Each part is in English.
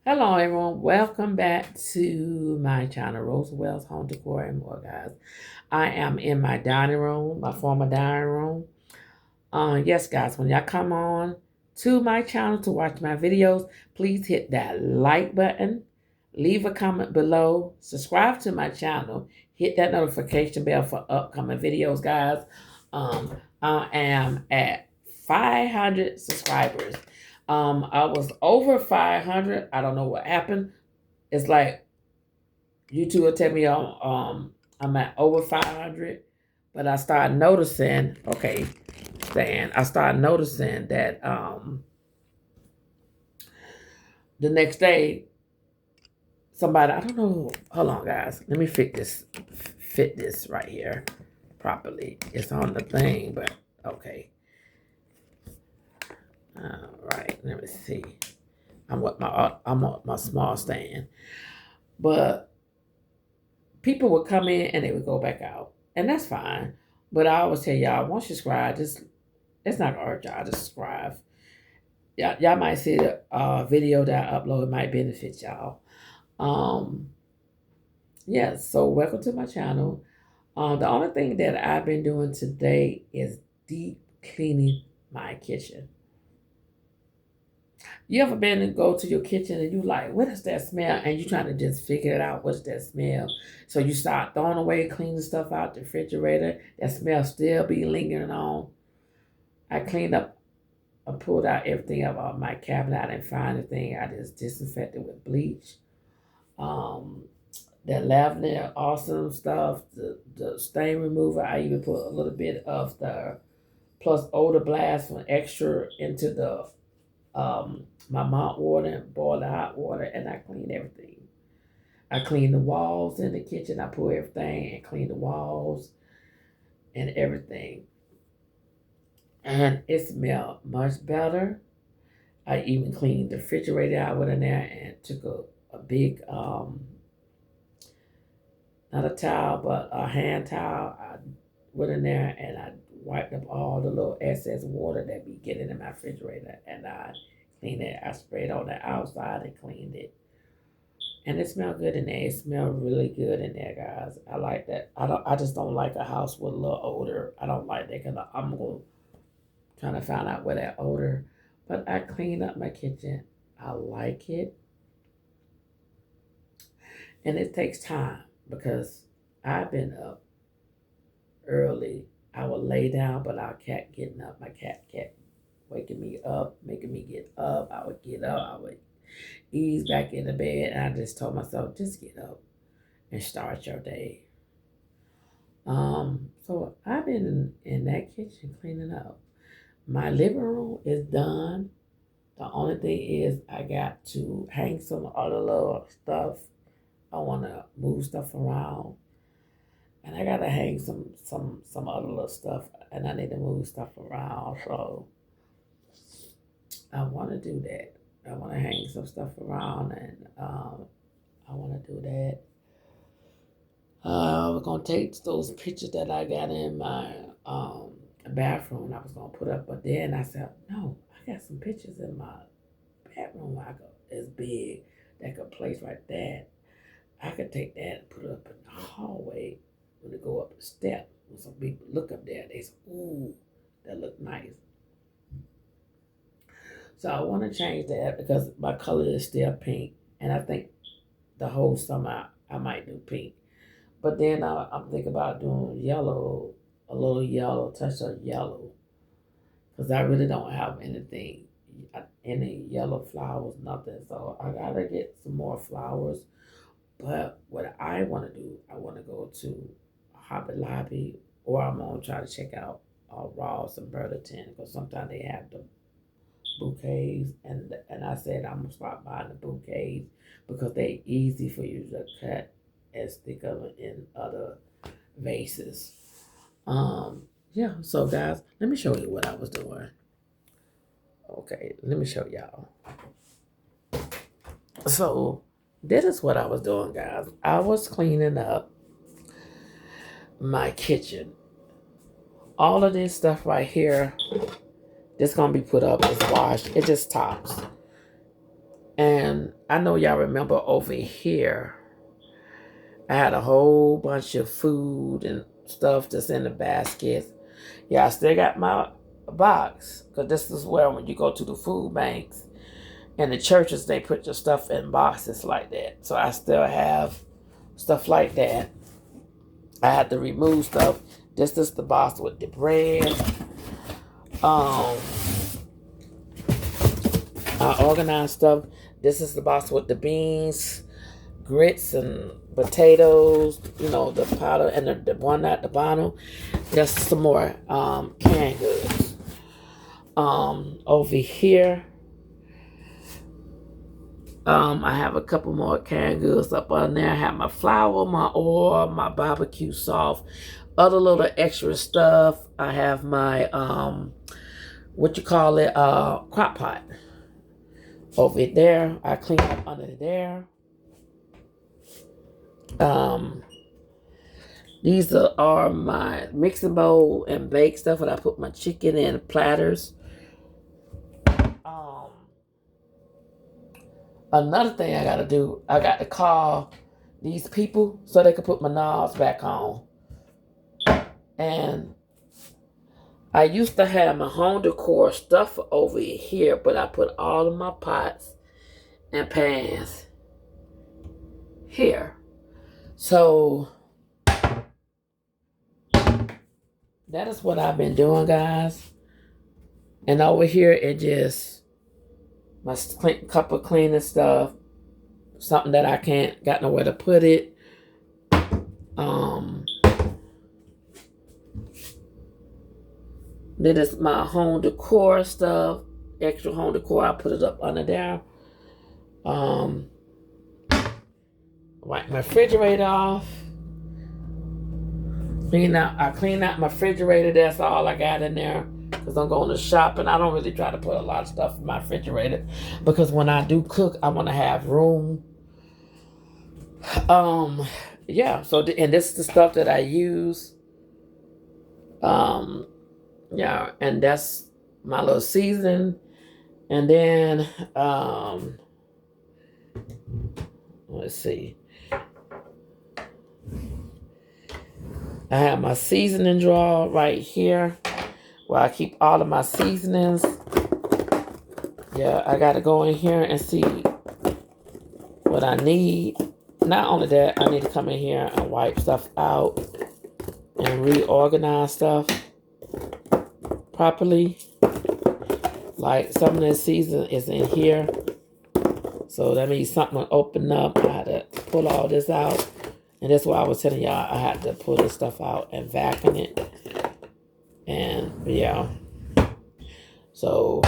Hello, everyone. Welcome back to my channel, Rosa Wells Home Decor and more, guys. I am in my dining room, my former dining room. Yes, guys, when y'all come on to my channel to watch my videos, please hit that like button, leave a comment below, subscribe to my channel, hit that notification bell for upcoming videos, guys. I am at 500 subscribers. I was over 500. I don't know what happened. It's like YouTube will tell me I'm at over 500, but I started noticing. Okay, Stan. I started noticing that the next day somebody, I don't know. Hold on, guys. Let me fit this right here properly. It's on the thing, but okay. All right. Let me see. I'm on my small stand, but people would come in and they would go back out, and that's fine. But I always tell y'all, once you subscribe, just it's not gonna hurt y'all to subscribe. Y'all might see a video that I upload, it might benefit y'all. Um, yeah. So welcome to my channel. The only thing that I've been doing today is deep cleaning my kitchen. You ever been to go to your kitchen and you like, what is that smell? And you trying to just figure it out, what's that smell? So you start throwing away, cleaning stuff out the refrigerator. That smell still be lingering on. I cleaned up, I pulled out everything out of my cabinet. I didn't find anything. I just disinfected with bleach. Um, the lavender, awesome stuff. The stain remover. I even put a little bit of the plus odor blast from extra into the my mop water and boil the hot water, and I clean everything. I clean the walls in the kitchen. I put everything and clean the walls and everything. And it smelled much better. I even cleaned the refrigerator out with in there and took a big, not a towel, but a hand towel. I went in there and I wiped up all the little excess water that be getting in my refrigerator, and I cleaned it. I sprayed on the outside and cleaned it. And it smelled good in there. It smelled really good in there, guys. I like that. I just don't like a house with a little odor. I don't like that because I'm going to try to find out where that odor. But I cleaned up my kitchen. I like it. And it takes time because I've been up early. I would lay down, but I kept getting up. My cat kept waking me up, making me get up. I would get up. I would ease back in the bed. And I just told myself, just get up and start your day. So I've been in that kitchen cleaning up. My living room is done. The only thing is I got to hang some other little stuff. I want to move stuff around, and I got to hang some other little stuff, and I need to move stuff around. So I want to do that. I want to hang some stuff around, and I want to do that. I was gonna take those pictures that I got in my bathroom. I was gonna put up, but then I said, no, I got some pictures in my bedroom. It's big that could place right there. I could take that and put it up in the hallway when they go up the step. When some people look up there, they say, "Ooh, that look nice." So I want to change that because my color is still pink, and I think the whole summer I might do pink. But then I'm thinking about doing yellow, a little yellow, touch of yellow, because I really don't have any yellow flowers, nothing. So I gotta get some more flowers. But what I want to do, I want to go to Hobby Lobby, or I'm gonna try to check out Ross and Burlington because sometimes they have the bouquets, and I said I'm gonna start buying the bouquets because they easy for you to cut and stick them in other vases. Yeah, so guys, let me show you what I was doing. Okay, let me show y'all. So this is what I was doing, guys. I was cleaning up my kitchen. All of this stuff right here, this gonna be put up is washed. It just tops. And I know y'all remember over here, I had a whole bunch of food and stuff that's in the basket. Yeah, I still got my box, because this is where when you go to the food banks and the churches, they put your stuff in boxes like that. So I still have stuff like that. I had to remove stuff. This is the box with the bread. Um, I organized stuff. This is the box with the beans, grits, and potatoes. You know, the powder, and the one at the bottom. There's some more canned goods. Over here, I have a couple more canned goods up on there. I have my flour, my oil, my barbecue sauce, other little extra stuff. I have my what you call it, crock pot over there. I clean up under there. These are my mixing bowl and bake stuff that I put my chicken in platters. Another thing I gotta do, I got to call these people so they can put my knobs back on. And I used to have my home decor stuff over here, but I put all of my pots and pans here. So that is what I've been doing, guys. And over here, it just my cup of cleaning stuff, something that I can't got nowhere to put it. Then it's my home decor stuff, extra home decor. I put it up under there. Wipe my refrigerator off. I clean out my refrigerator. That's all I got in there, because I'm going to shop, and I don't really try to put a lot of stuff in my refrigerator, because when I do cook, I want to have room. Yeah. So and this is the stuff that I use. Yeah, and that's my little season. And then let's see. I have my seasoning drawer right here where I keep all of my seasonings. Yeah, I got to go in here and see what I need. Not only that, I need to come in here and wipe stuff out and reorganize stuff properly. Like some of the season is in here. So that means something will open up. I had to pull all this out. And that's why I was telling y'all I had to pull this stuff out and vacuum it. And yeah. So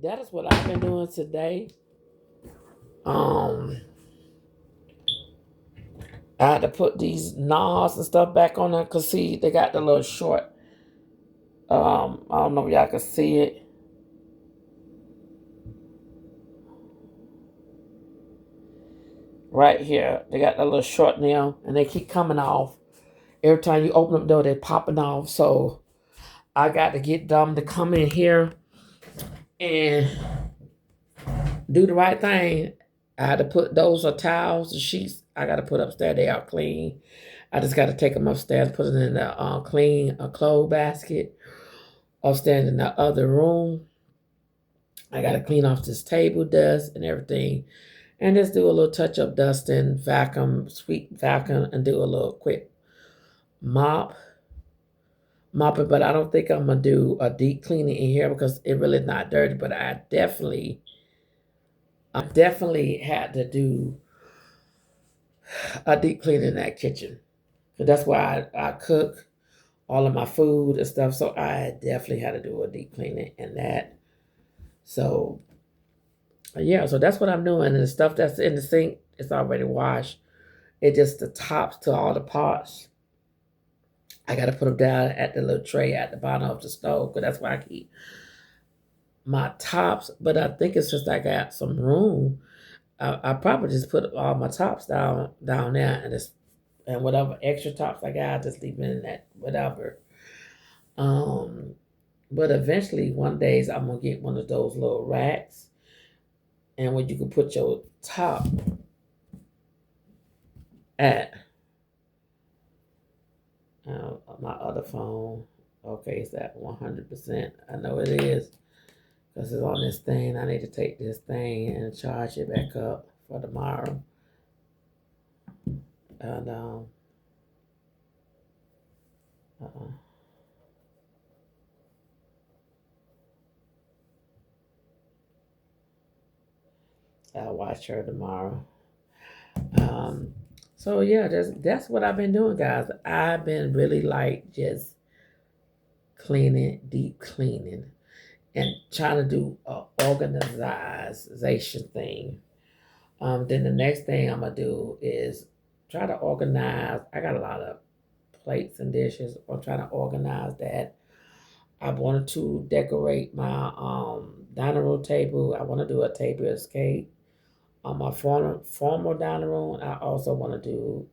that is what I've been doing today. I had to put these knobs and stuff back on there, because see, they got the little short. I don't know if y'all can see it. Right here, they got that little short nail, and they keep coming off. Every time you open up the door, they're popping off. So I got to get them to come in here and do the right thing. I had to put those towels, the sheets, I got to put upstairs. They are clean. I just got to take them upstairs, put it in the clean clothes basket upstairs in the other room. I got to clean off this table dust and everything, and just do a little touch-up dusting, vacuum, sweep vacuum, and do a little quick mopping. But I don't think I'm going to do a deep cleaning in here, because it really not dirty, but I definitely had to do a deep clean in that kitchen. So that's why I cook all of my food and stuff. So I definitely had to do a deep cleaning in that. So yeah, so that's what I'm doing. And the stuff that's in the sink is already washed. It's just the tops to all the pots. I got to put them down at the little tray at the bottom of the stove, because that's where I keep my tops. But I think it's just I got some room. I probably just put all my tops down there, and whatever extra tops I got, I just leave it in that whatever. But eventually, one days I'm gonna get one of those little racks, and where you can put your top at. My other phone, okay, it's at 100%. I know it is because it's on this thing. I need to take this thing and charge it back up for tomorrow. And uh, I'll watch her tomorrow. Um, so yeah, that's what I've been doing, guys. I've been really like just cleaning, deep cleaning, and trying to do a organization thing. Then the next thing I'm gonna do is try to organize. I got a lot of plates and dishes. I'm trying to organize that. I wanted to decorate my dining room table. I want to do a table escape. On my formal dining room, I also want to do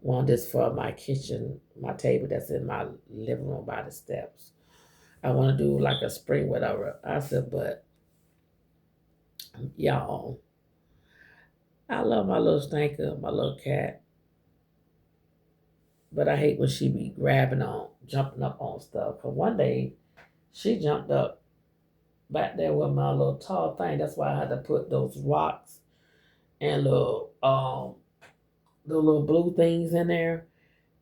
one that's for my kitchen, my table that's in my living room by the steps. I want to do like a spring whatever. I said, but y'all, I love my little stinker, my little cat, but I hate when she be grabbing on, jumping up on stuff. Cause one day she jumped up back there with my little tall thing. That's why I had to put those rocks and the little blue things in there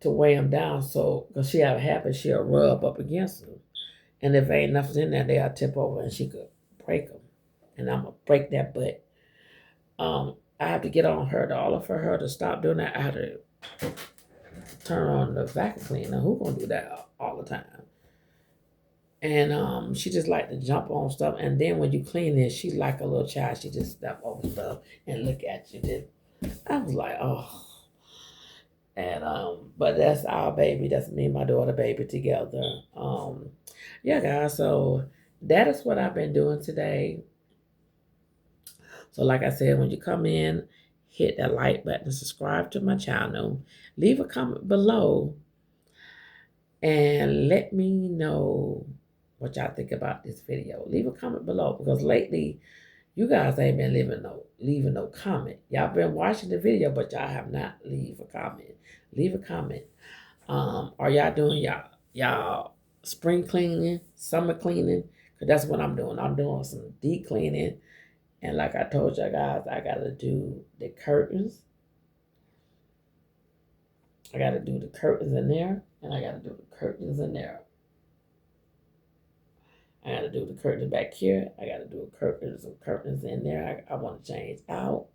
to weigh them down. So, cause she have a habit, she'll rub up against them, and if ain't nothing in there, they'll tip over and she could break them. And I'm gonna break that butt. I have to get on her to all for her to stop doing that. I have to turn on the vacuum cleaner. Who gonna do that all the time? And she just like to jump on stuff. And then when you clean it, she's like a little child. She just step over stuff and look at you. I was like, oh. And but that's our baby. That's me and my daughter baby together. Yeah, guys. So that is what I've been doing today. So like I said, when you come in, hit that like button, subscribe to my channel, leave a comment below, and let me know what y'all think about this video. Leave a comment below because lately you guys ain't been leaving no comment. Y'all been watching the video, but y'all have not leave a comment. Leave a comment. Are y'all doing y'all spring cleaning, summer cleaning? Cause that's what I'm doing. I'm doing some deep cleaning, and like I told y'all guys, I gotta do the curtains. I gotta do the curtains in there, and I gotta do the curtains in there. I gotta do the curtains back here. I gotta do some curtains in there. I want to change out.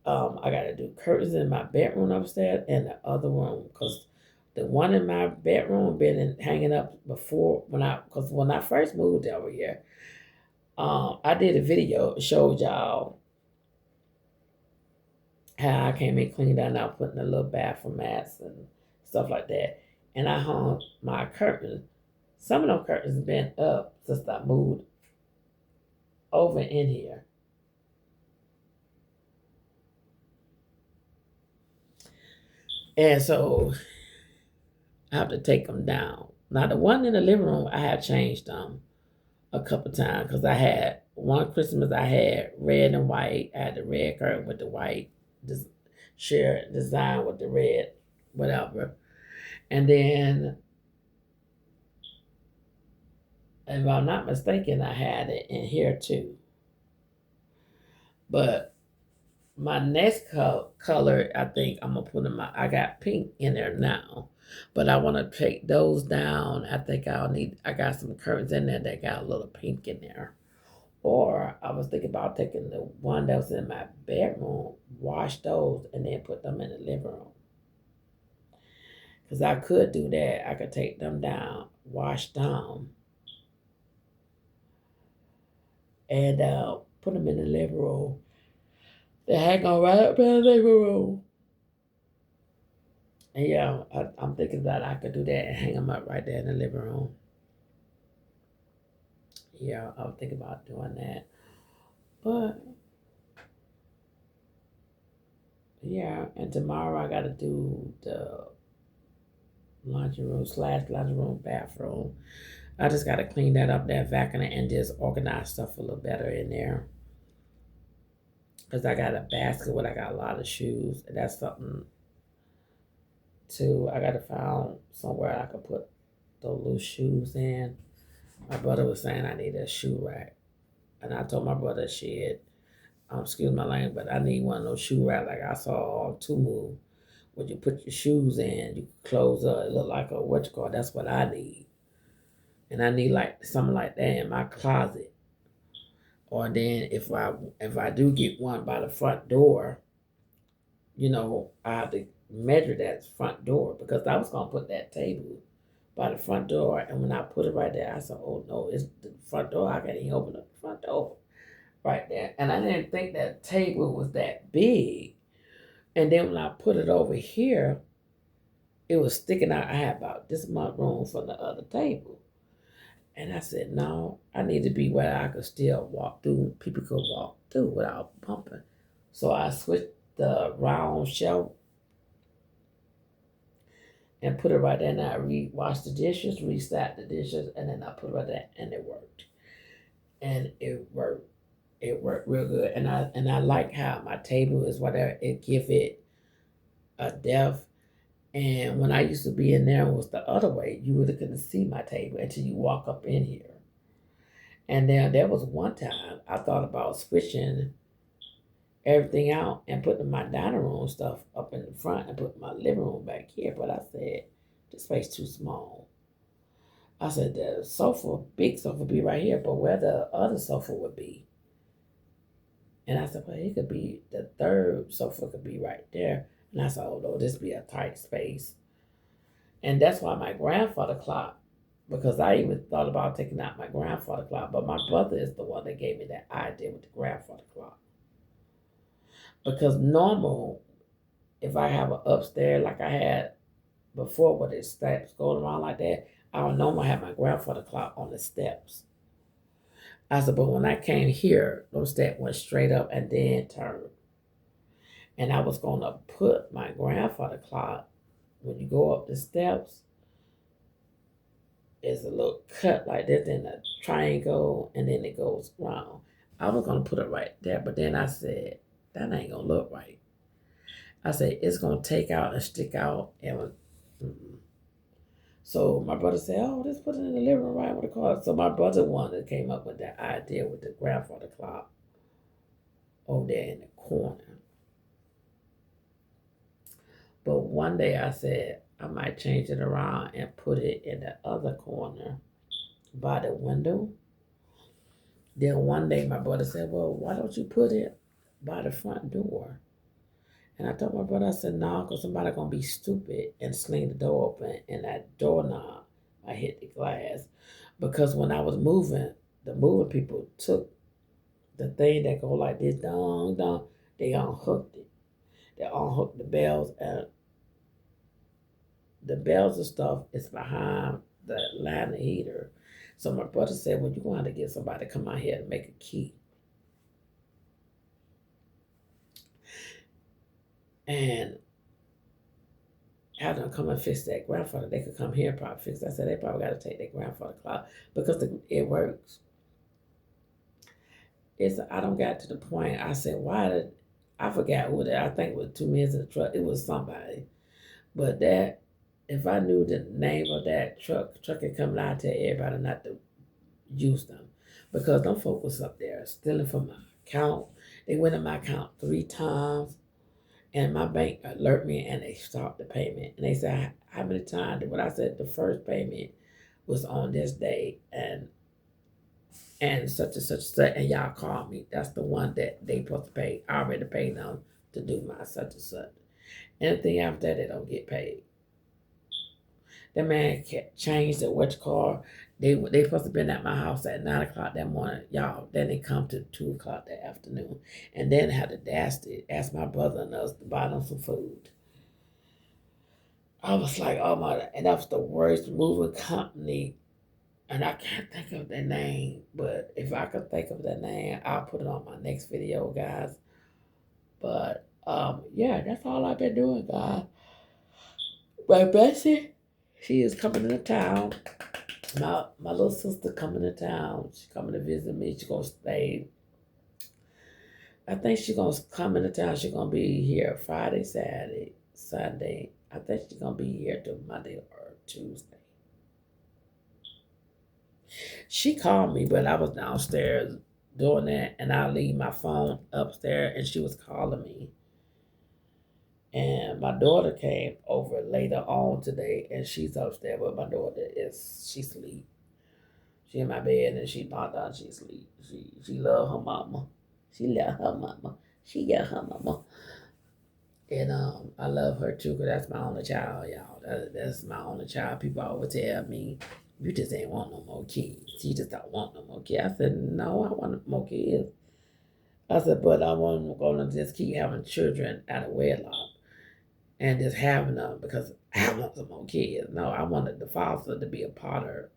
I gotta do curtains in my bedroom upstairs and the other room because the one in my bedroom been hanging up before when I first moved over here. I did a video showed y'all how I came in cleaned out, putting the little bathroom mats and stuff like that, and I hung my curtains. Some of them curtains been up since I moved over in here. And so I have to take them down. Now the one in the living room, I have changed them a couple times because I had one Christmas I had red and white. I had the red curtain with the white share design with the red, whatever. And then, if I'm not mistaken, I had it in here too. But my next color, I think I'm gonna put I got pink in there now, but I want to take those down. I think I got some curtains in there that got a little pink in there. Or I was thinking about taking the one that was in my bedroom, wash those, and then put them in the living room. Because I could do that. I could take them down, wash them, and put them in the living room. They hang on right up in the living room. And yeah, I'm thinking that I could do that and hang them up right there in the living room. Yeah, I was thinking about doing that. But yeah, and tomorrow I got to do the laundry room bathroom. I just got to clean that up, that vacuum, and just organize stuff a little better in there. Because I got a basket where I got a lot of shoes. And that's something, too. I got to find somewhere I could put those little shoes in. My brother was saying I need a shoe rack. And I told my brother, shit, excuse my language, but I need one of those shoe racks like I saw on Tumu. When you put your shoes in, you close up, it look like a what you call. That's what I need. And I need like something like that in my closet. Or then if I do get one by the front door, I have to measure that front door because I was gonna put that table by the front door, and when I put it right there, I said, "Oh no, it's the front door. I can't even open up the front door right there." And I didn't think that table was that big. And then when I put it over here, it was sticking out. I had about this much room from the other table. And I said, no, I need to be where I could still walk through. People could walk through without bumping. So I switched the round shelf and put it right there. And I washed the dishes, restacked the dishes, and then I put it right there, and it worked. And it worked. It worked real good. And I like how my table is whatever. It give it a depth. And when I used to be in there, it was the other way. You really couldn't see my table until you walk up in here. And then there was one time I thought about switching everything out and putting my dining room stuff up in the front and putting my living room back here. But I said, this space too small. I said, the sofa, big sofa, be right here, but where the other sofa would be. And I said, well, it could be, the third sofa could be right there. And I said, oh no, this be a tight space. And that's why my grandfather clock, because I even thought about taking out my grandfather clock, but my brother is the one that gave me that idea with the grandfather clock. Because normal, if I have an upstairs like I had before with the steps going around like that, I would normally have my grandfather clock on the steps. I said, but when I came here, those steps went straight up and then turned. And I was going to put my grandfather clock, when you go up the steps, it's a little cut like this in a triangle, and then it goes round. I was going to put it right there, but then I said, that ain't going to look right. I said, it's going to take out and stick out. And So my brother said, oh, let's put it in the living room right with the car. So my brother one that came up with that idea with the grandfather clock over there in the corner. But one day I said, I might change it around and put it in the other corner by the window. Then one day my brother said, well, why don't you put it by the front door? And I told my brother, I said, no, because somebody going to be stupid and sling the door open, and that doorknob, I hit the glass. Because when I was moving, the moving people took the thing that go like this, dong, dong, they unhooked it. They unhooked the bells, and the bells and stuff is behind the line of heater. So my brother said, well, you're going to have to get somebody to come out here and make a key. And have them come and fix that grandfather. They could come here and probably fix it. I said, they probably got to take their grandfather clock because it works. I don't got to the point. I said, why did, I forgot who that, I think it was 2 minutes in the truck. It was somebody. But that, if I knew the name of that truck had come out, to tell everybody not to use them. Because them folk was up there stealing from my account. They went in my account 3 times. And my bank alert me and they stopped the payment. And they said, how many times? When I said the first payment was on this day and such and such, and y'all called me. That's the one that they supposed to pay. I already paid them to do my such and such. Anything after that, they don't get paid. The man changed the watch car. They supposed to been at my house at 9 o'clock that morning. Y'all, then they come to 2 o'clock that afternoon. And then had the dastard ask my brother and us to buy them some food. I was like, oh my, and that was the worst moving company. And I can't think of their name, but if I could think of their name, I'll put it on my next video, guys. But yeah, that's all I've been doing, guys. But Bessie, she is coming into town. My little sister coming to town. She's coming to visit me. She's gonna stay I think she's gonna come into town. She's gonna be here Friday, Saturday, Sunday. I think she's gonna be here till Monday or Tuesday. She called me, but I was downstairs doing that, and I leave my phone upstairs, and she was calling me. And my daughter came over later on today, and she's upstairs. But my daughter she sleep. She in my bed, and she knocked out. She sleep. She love her mama. She love her mama. She got her mama. And I love her too, cause that's my only child, y'all. That's my only child. People always tell me, "You just ain't want no more kids. You just don't want no more kids." I said, "No, I want more kids." I said, "But I want gonna just keep having children out of wedlock and just having them because I want some more kids." No, I wanted the father to be a part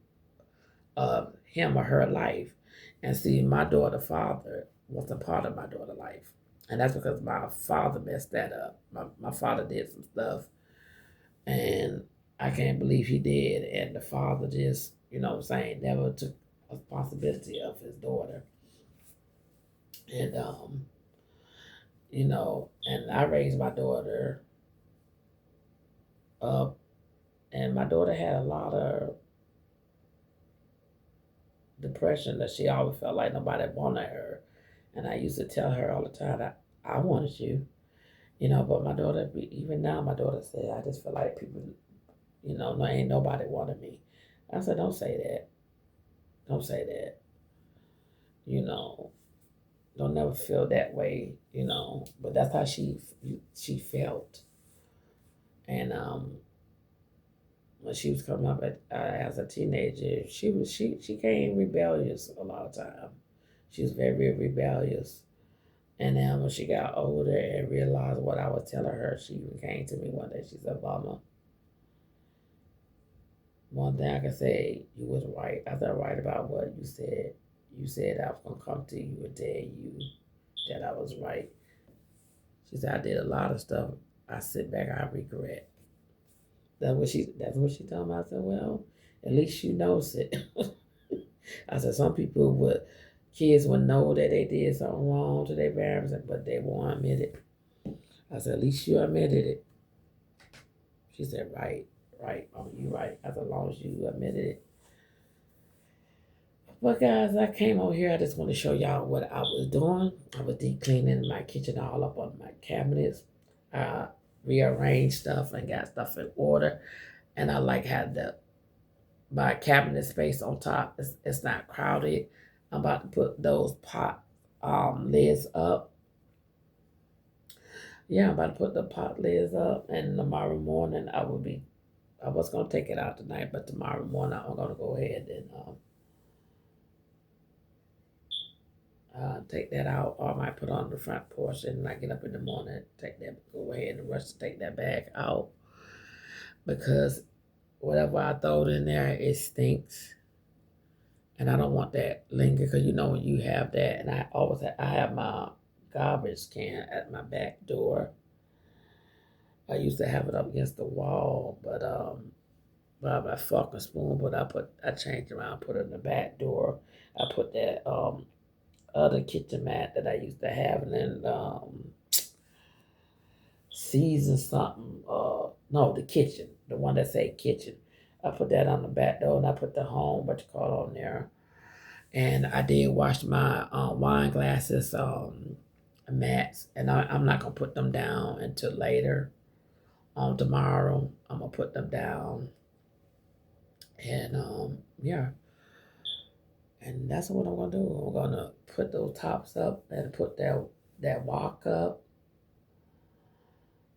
of him or her life, and see, my daughter's father was a part of my daughter's life. And that's because my father messed that up. My father did some stuff, and I can't believe he did. And the father just, what I'm saying, never took responsibility of his daughter. And, and I raised my daughter up, and my daughter had a lot of depression that she always felt like nobody wanted her. And I used to tell her all the time that I wanted you, but my daughter, even now, my daughter said, I just feel like people, no, ain't nobody wanted me. I said, don't say that. Don't say that. Don't never feel that way, But that's how she felt. And when she was coming up as a teenager, she came rebellious a lot of time. She was very, very rebellious. And then when she got older and realized what I was telling her, she even came to me one day. She said, "Mama, one thing I can say, you was right. I was right about what you said. You said I was gonna come to you and tell you that I was right." She said, "I did a lot of stuff. I sit back, I regret." That's what she told me. I said, "Well, at least you knows it." I said, some people kids would know that they did something wrong to their parents, but they won't admit it. I said, at least you admitted it. She said, right, right, you right. As long as you admitted it. But guys, I came over here. I just want to show y'all what I was doing. I was deep cleaning my kitchen all up on my cabinets. I rearranged stuff and got stuff in order. And I like had my cabinet space on top. It's not crowded. I'm about to put those pot lids up. Yeah, I'm about to put the pot lids up, and tomorrow morning I was gonna take it out tonight, but tomorrow morning I'm gonna go ahead and take that out, or I might put on the front porch, and when I get up in the morning, go ahead and rush to take that bag out, because whatever I throw in there, it stinks, and I don't want that linger, because when you have that, and I have my garbage can at my back door. I used to have it up against the wall, but by my fork and spoon, but I changed around, put it in the back door. I put that other kitchen mat that I used to have, and then season something. No, the kitchen, the one that say kitchen. I put that on the back door, and I put the home, what you call it, on there. And I did wash my wine glasses mats, and I'm not gonna put them down until later. On tomorrow, I'm gonna put them down, and yeah, and that's what I'm gonna do. I'm gonna put those tops up and put that walk up.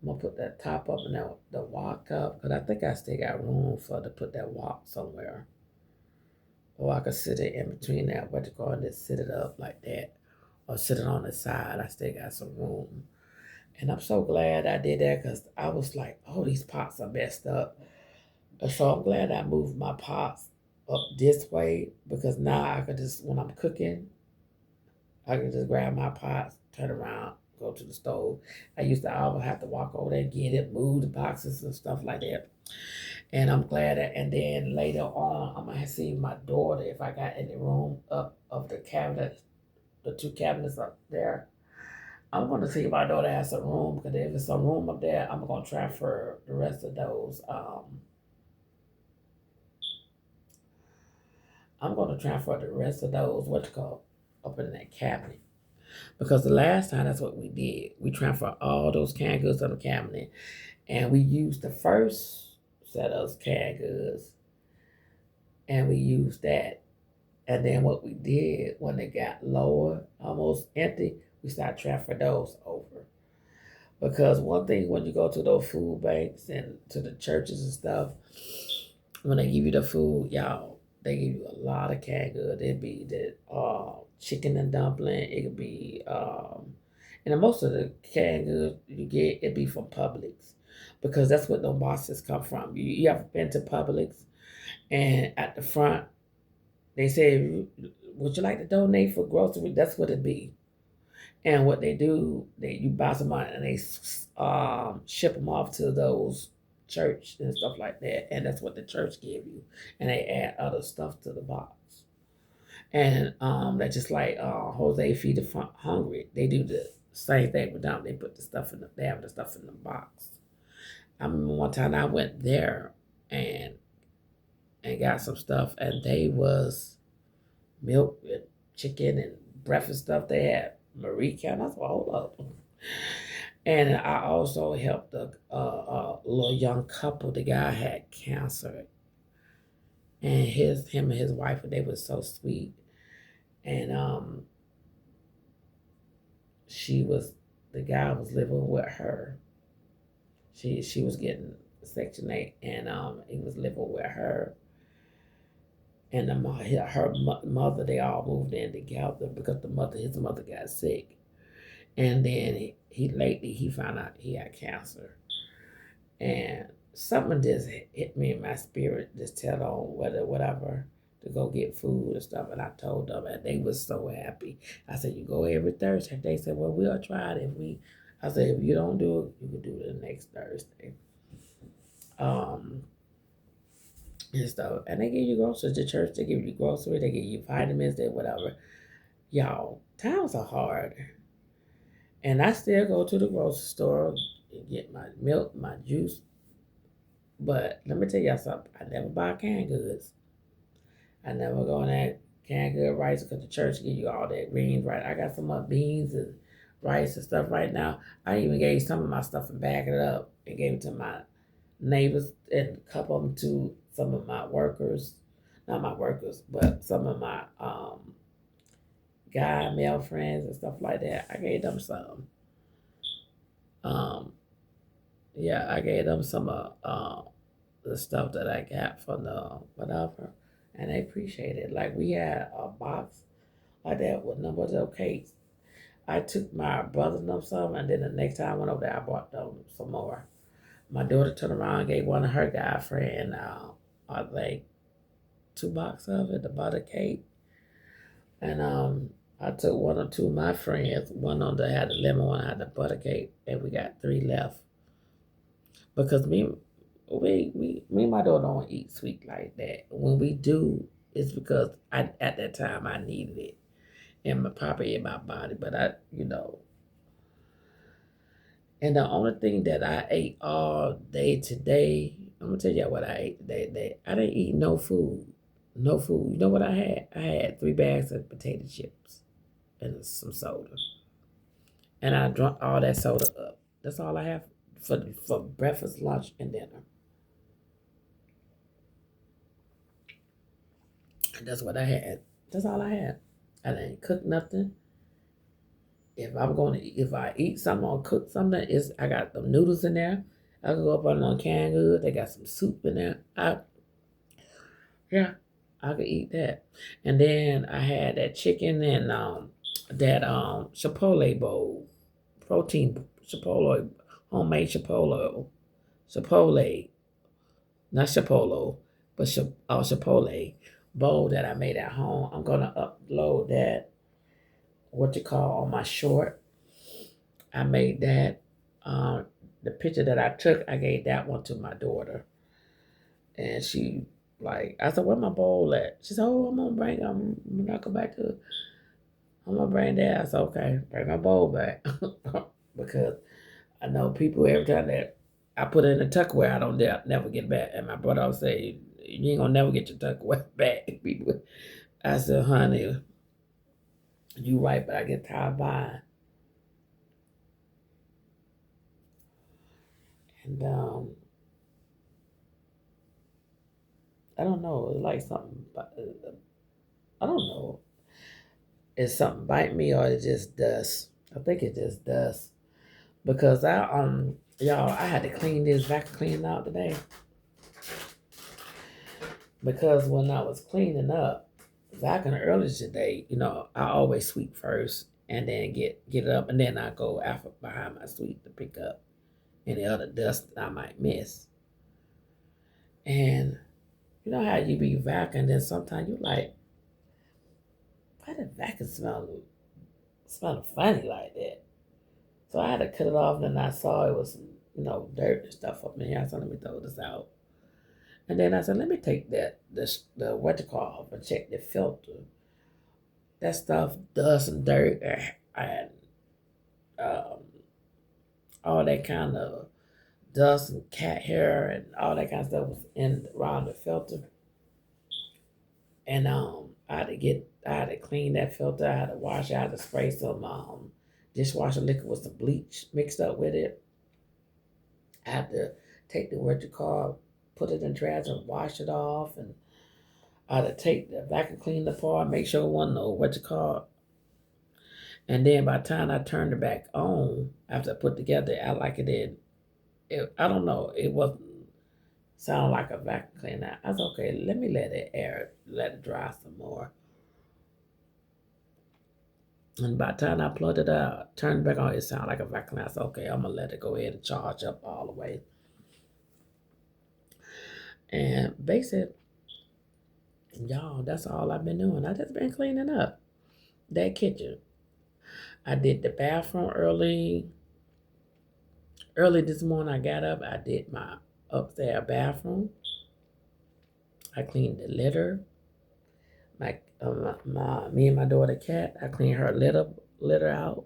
I'm gonna put that top up and the walk up, because I think I still got room to put that walk somewhere, or I could sit it in between that, what you call it, just sit it up like that, or sit it on the side. I still got some room, and I'm so glad I did that, because I was like, oh, these pots are messed up. So I'm glad I moved my pots up this way, because now I could just, when I'm cooking, I can just grab my pots, turn around, go to the stove. I used to always have to walk over there, get it, move the boxes and stuff like that. And I'm glad that, and then later on, I'm going to see my daughter if I got any room up of the cabinet, the two cabinets up there. I'm going to see if my daughter has a room, because if it's a room up there, I'm going to transfer the rest of those. I'm going to transfer the rest of those, what you call, up in that cabinet. Because the last time, that's what we did. We transferred all those canned goods to the cabinet, and we used the first set of canned goods, and we used that. And then what we did when it got lower, almost empty, we started transferring those over. Because one thing, when you go to those food banks and to the churches and stuff, when they give you the food, y'all, they give you a lot of canned goods. It'd be the chicken and dumpling. It could be, and most of the canned goods you get, it be from Publix, because that's what those boxes come from. You ever been to Publix, and at the front they say, "Would you like to donate for grocery?" That's what it be. And what they do, you buy some out and they ship them off to those church and stuff like that, and that's what the church give you, and they add other stuff to the box. And that's just like Jose Feed the Hungry. They do the same thing with them. They put the stuff they have the stuff in the box. I remember one time I went there and got some stuff, and they was milk and chicken and breakfast stuff. They had Marie County. I said, hold up. And I also helped a little young couple. The guy had cancer, and him and his wife, they were so sweet. And the guy was living with her. She was getting Section 8, and he was living with her. And her mother, they all moved in together because his mother got sick. And then he found out he had cancer. And something just hit me in my spirit, just tell on whatever to go get food and stuff. And I told them, and they was so happy. I said, "You go every Thursday." They said, "Well, we'll try it I said, "If you don't do it, you can do it the next Thursday." Um, and stuff. And they give you groceries. The church, they give you groceries, they give you vitamins, they whatever. Y'all, times are hard. And I still go to the grocery store and get my milk, my juice. But let me tell y'all something. I never buy canned goods. I never go in that canned good rice, because the church give you all that greens, right? I got some beans and rice and stuff right now. I even gave some of my stuff and bagged it up and gave it to my neighbors, and a couple of them to some of my workers. Not my workers, but some of my guy, male friends and stuff like that. I gave them some. Um, yeah, I gave them some the stuff that I got from the whatever, and they appreciate it. Like, we had a box like that with numbers of cakes. I took my brother them some, and then the next time I went over there, I bought them some more. My daughter turned around and gave one of her guy friend, I think, 2 boxes of it, the butter cake. And I took one or two of my friends, one on that had the lemon, one had the butter cake, and we got 3 left. Because me and my daughter don't eat sweet like that. When we do, it's because at that time I needed it in my probably in my body. But and the only thing that I ate all day today, I'm gonna tell you what I ate today. I didn't eat no food. No food. You know what I had? I had 3 bags of potato chips and some soda. And I drank all that soda up. That's all I have for breakfast, lunch, and dinner. And that's what I had. That's all I had. I didn't cook nothing. If I eat something or cook something, I got the noodles in there. I can go up on canned goods. They got some soup in there. Yeah, I could eat that. And then I had that chicken and that chipotle bowl, protein chipotle, homemade chipotle, not chipolo, but chipotle bowl that I made at home. I'm gonna upload that, what you call, on my short. I made that. The picture that I took, I gave that one to my daughter, and I said, "Where my bowl at?" She said, "Oh, I'm gonna bring. I'm not go back to I'm gonna bring that. I said, okay, bring my bowl back. Because I know people every time that I put it in the Tupperware, I don't never get back. And my brother always say, you ain't gonna never get your Tupperware back. People, I said, honey, you right, but I get tired of buying. And I don't know, it's like something, I don't know, it's something bite me or it just dust. I think it just dust because y'all, I had to clean this vacuum cleaner out today because when I was cleaning up vacuum earlier today, I always sweep first and then get it up, and then I go after behind my sweep to pick up any other dust that I might miss. And you know how you be vacuuming, and then sometimes you like, why the vacuum smell funny like that? So I had to cut it off, and then I saw it was, dirt and stuff up in here. So let me throw this out. And then I said, let me take the what you call, and check the filter. That stuff, dust and dirt, and um, all that kind of dust and cat hair and all that kind of stuff was in around the filter. And I had to clean that filter. I had to wash. I had to spray some dishwasher liquid with some bleach mixed up with it. I had to take the what you call, put it in trash and wash it off, and I had to take the vacuum cleaner apart, make sure it wasn't no what you call. And then by the time I turned it back on, after I put it together, I like it in. I don't know. It wasn't sound like a vacuum cleaner. I said, okay, let me let it dry some more. And by the time I plugged it out, turned it back on, it sounded like a vacuum cleaner. I said, okay, I'm gonna let it go ahead and charge up all the way. And basically, y'all, that's all I've been doing. I just been cleaning up that kitchen. I did the bathroom early. Early this morning, I got up. I did my upstairs bathroom. I cleaned the litter. Me and my daughter Cat. I cleaned her litter out.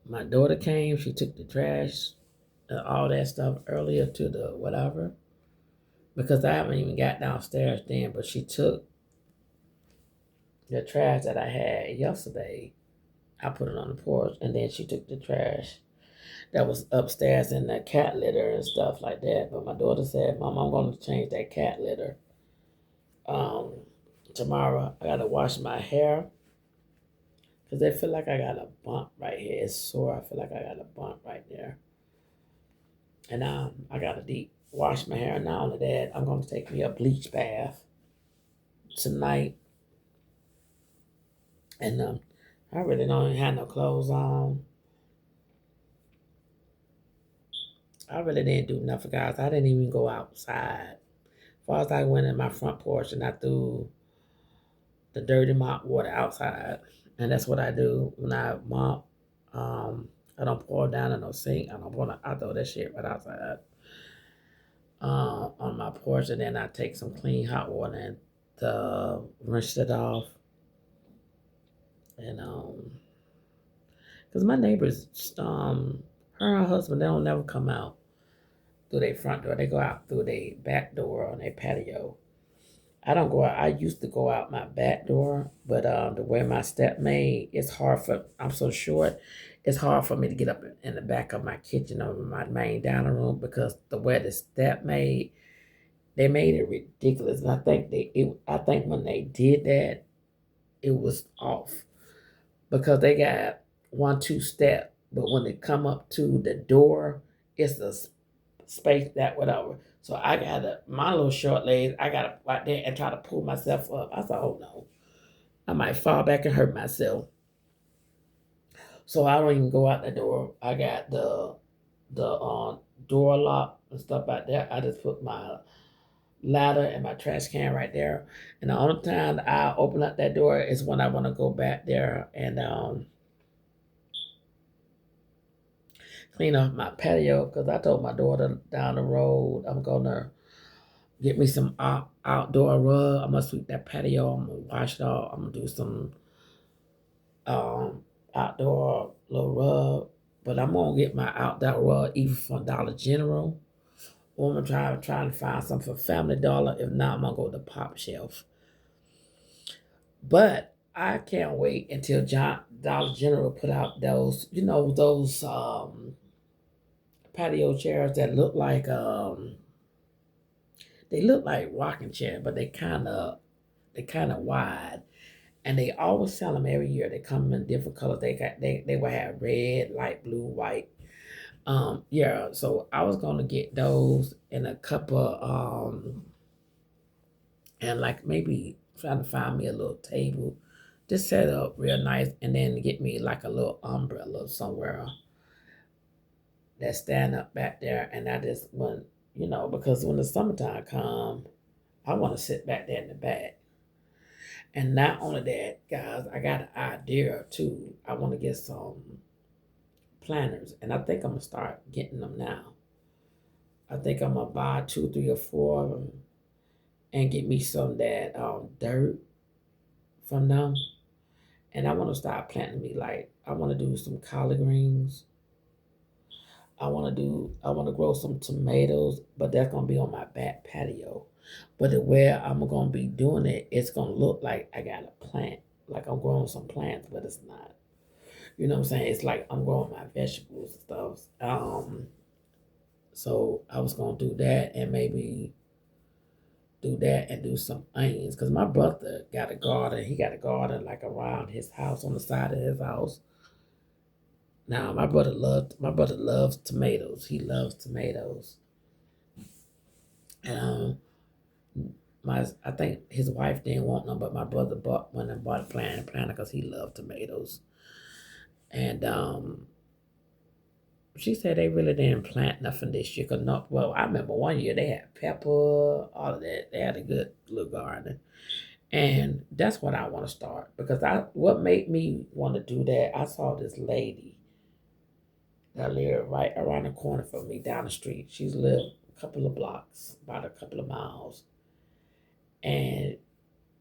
My daughter came. She took the trash, all that stuff earlier to the whatever, because I haven't even got downstairs then. But she took the trash that I had yesterday. I put it on the porch, and then she took the trash that was upstairs in the cat litter and stuff like that. But my daughter said, "Mom, I'm going to change that cat litter um, tomorrow. I got to wash my hair because I feel like I got a bump right here. It's sore. I feel like I got a bump right there, and I got to deep wash my hair. Not only that, I'm going to take me a bleach bath tonight, and I really don't have no clothes on. I really didn't do nothing, guys. I didn't even go outside. As far as I went in my front porch and I threw the dirty mop water outside. And that's what I do when I mop. I don't pour it down in no sink. I throw that shit right outside on my porch, and then I take some clean hot water and rinse it off. And because my neighbors, her and her husband, they don't never come out through their front door. They go out through their back door on their patio. I don't go out. I used to go out my back door, but the way my step made, I'm so short, it's hard for me to get up in the back of my kitchen or my main dining room because the way the step made, they made it ridiculous. And I think when they did that, it was off because they got 1, 2 step, but when they come up to the door, it's a space that whatever. So my little short legs, I gotta right there and try to pull myself up. I thought, oh no, I might fall back and hurt myself. So I don't even go out the door. I got the door lock and stuff out there. I just put my ladder and my trash can right there. And the only time I open up that door is when I want to go back there and clean up my patio because I told my daughter down the road I'm gonna get me some outdoor rug. I'm gonna sweep that patio. I'm gonna wash it off. I'm gonna do some um, outdoor little rug, but I'm gonna get my outdoor rug either from Dollar General or I'm gonna try to find something for Family Dollar. If not, I'm gonna go to Pop Shelf. But I can't wait until Dollar General put out those, those patio chairs that look like they look like rocking chairs, but they kind of wide, and they always sell them every year. They come in different colors. They will have red, light blue, white. Yeah. So I was gonna get those and a couple and like maybe trying to find me a little table, just set up real nice, and then get me like a little umbrella somewhere that stand up back there. And I just want, because when the summertime come, I want to sit back there in the back. And not only that, guys, I got an idea too. I want to get some planters, and I think I'm gonna start getting them now. I think I'm gonna buy two, three, or four of them, and get me some of that dirt from them. And I want to start planting me like I want to do some collard greens. I want to grow some tomatoes, but that's gonna be on my back patio. But the way I'm gonna be doing it, it's gonna look like I got a plant, like I'm growing some plants, but it's not. You know what I'm saying? It's like I'm growing my vegetables and stuff. So I was gonna do that and maybe do that and do some onions because my brother got a garden. He got a garden like around his house on the side of his house. Now my brother loves tomatoes. He loves tomatoes, and I think his wife didn't want none, but my brother bought one and bought a planter because he loved tomatoes. And she said they really didn't plant nothing this year. Cause no, well, I remember one year they had pepper, all of that. They had a good little garden, and that's what I want to start because what made me want to do that. I saw this lady that lived right around the corner from me down the street. She's lived a couple of blocks, about a couple of miles, and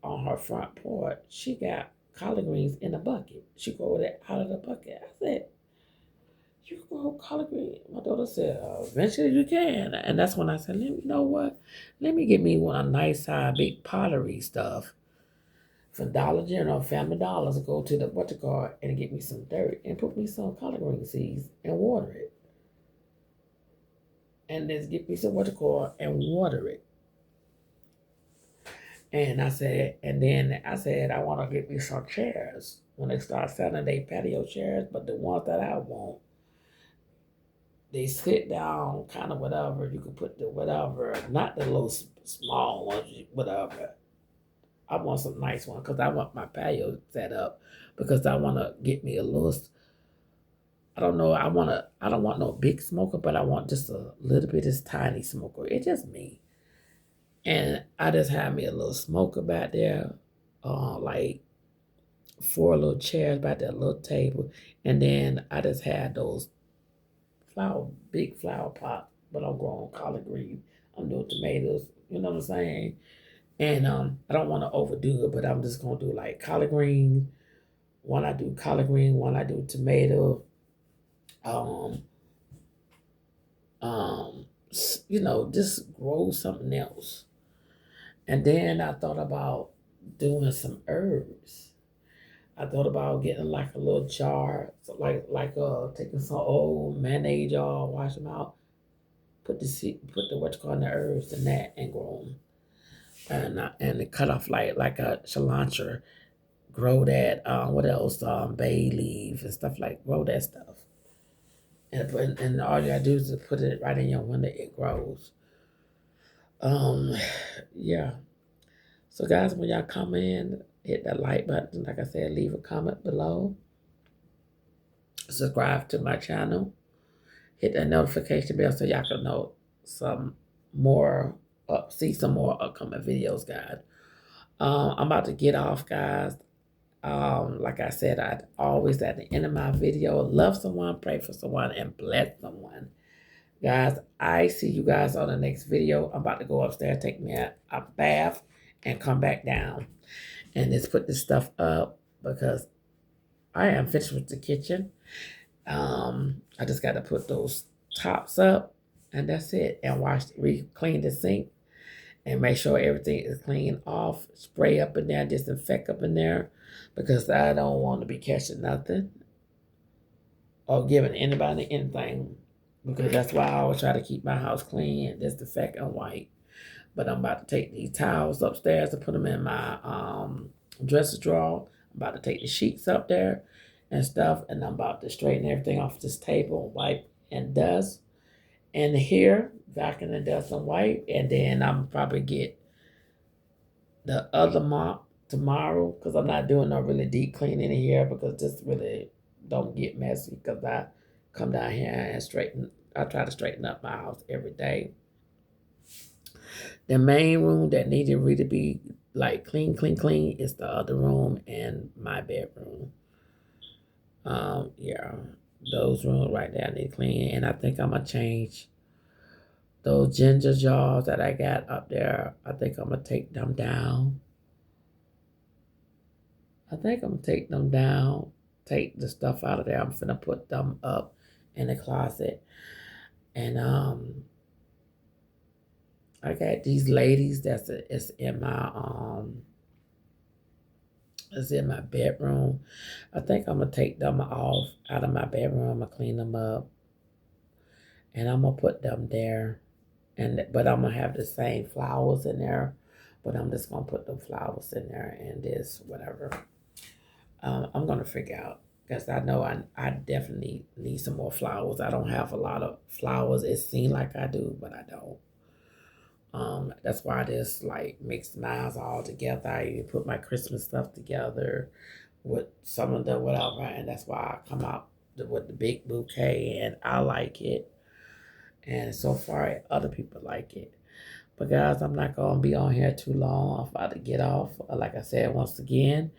on her front porch, she got collard greens in a bucket. She grow it out of the bucket. I said, "You can grow collard greens." My daughter said, "Eventually you can." And that's when I said, "You know what? Let me get me one a nice size big pottery stuff for Dollar General, Family Dollars. Go to the butcher cart and get me some dirt and put me some collard green seeds and water it. And then get me some butcher cart and water it." And then I said, I want to get me some chairs when they start selling their patio chairs, but the ones that I want, they sit down, kind of whatever. You can put the whatever, not the little small ones, whatever. I want some nice ones because I want my patio set up because I want to get me a little. I don't know. I don't want no big smoker, but I want just a little bit of this tiny smoker. It's just me. And I just had me a little smoker back there, like four little chairs back there, a little table, and then I just had those big flower pots. But I'm growing collard green. I'm doing tomatoes. You know what I'm saying? And I don't want to overdo it, but I'm just gonna do like collard green. One I do collard green, one I do tomato. Um, just grow something else. And then I thought about doing some herbs. I thought about getting like a little jar, so taking some old mayonnaise jar, wash them out, put the what you call the herbs in that, and grow them, and cut off like a cilantro, grow that. What else? Bay leaf and stuff like grow that stuff, and all you gotta do is just put it right in your window. It grows. Um, yeah. So guys, when y'all come in, hit that like button. Like I said, leave a comment below. Subscribe to my channel. Hit that notification bell so y'all can know some more, see some more upcoming videos, guys. I'm about to get off, guys. Like I said, I always at the end of my video, love someone, pray for someone, and bless someone. Guys, I see you guys on the next video. I'm about to go upstairs, take me a bath, and come back down. And just put this stuff up because I am finished with the kitchen. I just got to put those tops up, and that's it. And clean the sink, and make sure everything is clean off. Spray up in there, disinfect up in there, because I don't want to be catching nothing or giving anybody anything. Because that's why I always try to keep my house clean and disinfect and white. But I'm about to take these towels upstairs and put them in my dresser drawer. I'm about to take the sheets up there and stuff, and I'm about to straighten everything off this table, wipe and dust. And here, vacuum and dust and wipe, and then I'm probably get the other mop tomorrow because I'm not doing no really deep cleaning in here because this really don't get messy because I come down here and straighten. I try to straighten up my house every day. The main room that needed really be like clean, clean, clean is the other room and my bedroom. Yeah, those rooms right there need clean, and I think I'm gonna change those ginger jars that I got up there. I think I'm gonna take them down. I think I'm gonna take them down. Take the stuff out of there. I'm gonna put them up in the closet, and I got these ladies it's in my it's in my bedroom. I think I'm gonna take them off out of my bedroom. I'm gonna clean them up, and I'm gonna put them there. But I'm gonna have the same flowers in there, but I'm just gonna put the flowers in there and this whatever. I'm gonna figure out because I know I definitely need some more flowers. I don't have a lot of flowers. It seems like I do, but I don't. That's why I just like mix mine all together. I even put my Christmas stuff together with some of the whatever, and that's why I come out with the big bouquet, and I like it. And so far, other people like it. But guys, I'm not gonna be on here too long. I'm about to get off. Like I said, once again,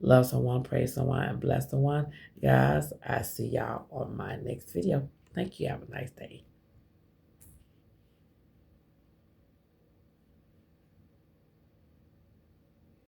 love someone, praise someone, and bless someone. Guys, I see y'all on my next video. Thank you. Have a nice day.